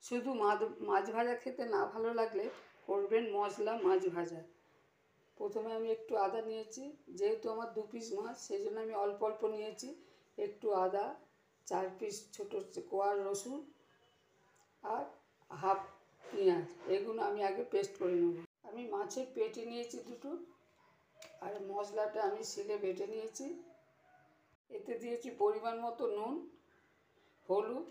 শুধু মাছ ভাজা খেতে না ভালো লাগলে করবেন মশলা মাছ ভাজা। প্রথমে আমি একটু আদা নিয়েছি, যেহেতু আমার 2 পিস মাছ সেই জন্য আমি অল্প অল্প নিয়েছি। একটু আদা, 4 পিস ছোটো কোয়া রসুন আর হাফ পেঁয়াজ, এগুলো আমি আগে পেস্ট করে নেব। আমি মাছের পেটি নিয়েছি 2টো, আর মশলাটা আমি শিলে বেটে নিয়েছি। এতে দিয়েছি পরিমাণ মতো নুন, হলুদ,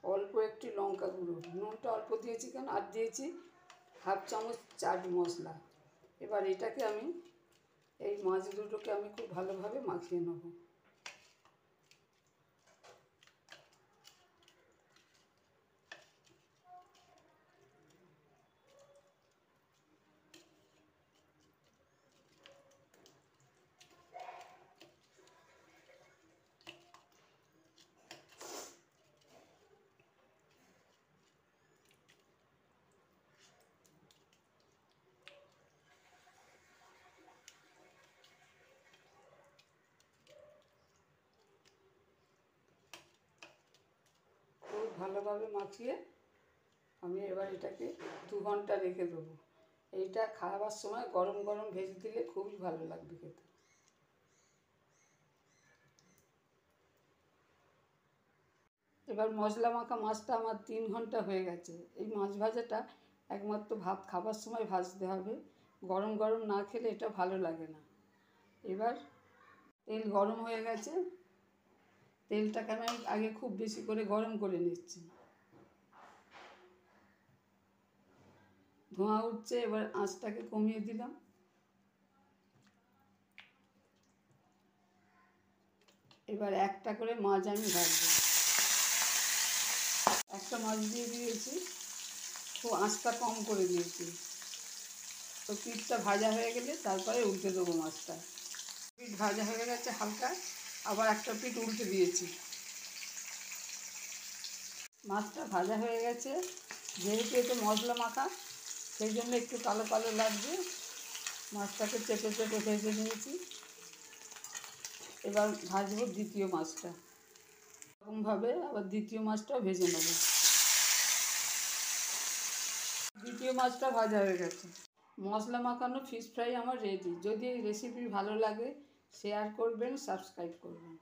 অল্প একটু লঙ্কা গুঁড়ো। নুনটা অল্প দিয়েছি কেন, আর দিয়েছি হাফ চামচ চাট মশলা। এবার এটাকে আমি এই মাছ দুটোকে আমি খুব ভালোভাবে মাখিয়ে নেব। খুব ভালোভাবে মাখিয়ে আমি এবার এটাকে 2 ঘন্টা রেখে দেবো। এইটা খাওয়ার সময় গরম গরম ভেজে দিলে খুবই ভালো লাগবে খেতে। এবার মশলা মাখা মাছটা আমার 3 ঘন্টা হয়ে গেছে। এই মাছ ভাজাটা একমাত্র ভাত খাবার সময় ভাজতে হবে, গরম গরম না খেলে এটা ভালো লাগে না। এবার তেল গরম হয়ে গেছে, তেলটাকে আমি আগে খুব বেশি করে গরম করে নিচ্ছি। ধোঁয়া উঠছে, এবার আঁচটাকে কমিয়ে দিলাম। এবার একটা করে মাছ আমি ভাজবো। একটা মাছ দিয়ে দিয়েছি, খুব আঁচটা কম করে দিয়েছি। তো পিঠটা ভাজা হয়ে গেলে তারপরে উল্টে দেবো মাছটা। পিঠ ভাজা হয়ে গেছে হালকা, আবার একটা পিঠ উল্টে দিয়েছি। মাছটা ভাজা হয়ে গেছে, যেহেতু এতে মশলা মাখা সেই জন্য একটু কালো কালো লাগবে। মাছটাকে চেপে চেপে ভেজে নিয়েছি। এবার ভাজবো দ্বিতীয় মাছটা, এরকমভাবে আবার দ্বিতীয় মাছটাও ভেজে নেব। দ্বিতীয় মাছটা ভাজা হয়ে গেছে। মশলা মাখানো ফিশ ফ্রাই আমার রেডি। যদি এই রেসিপি ভালো লাগে শেয়ার করবেন, সাবস্ক্রাইব করবেন।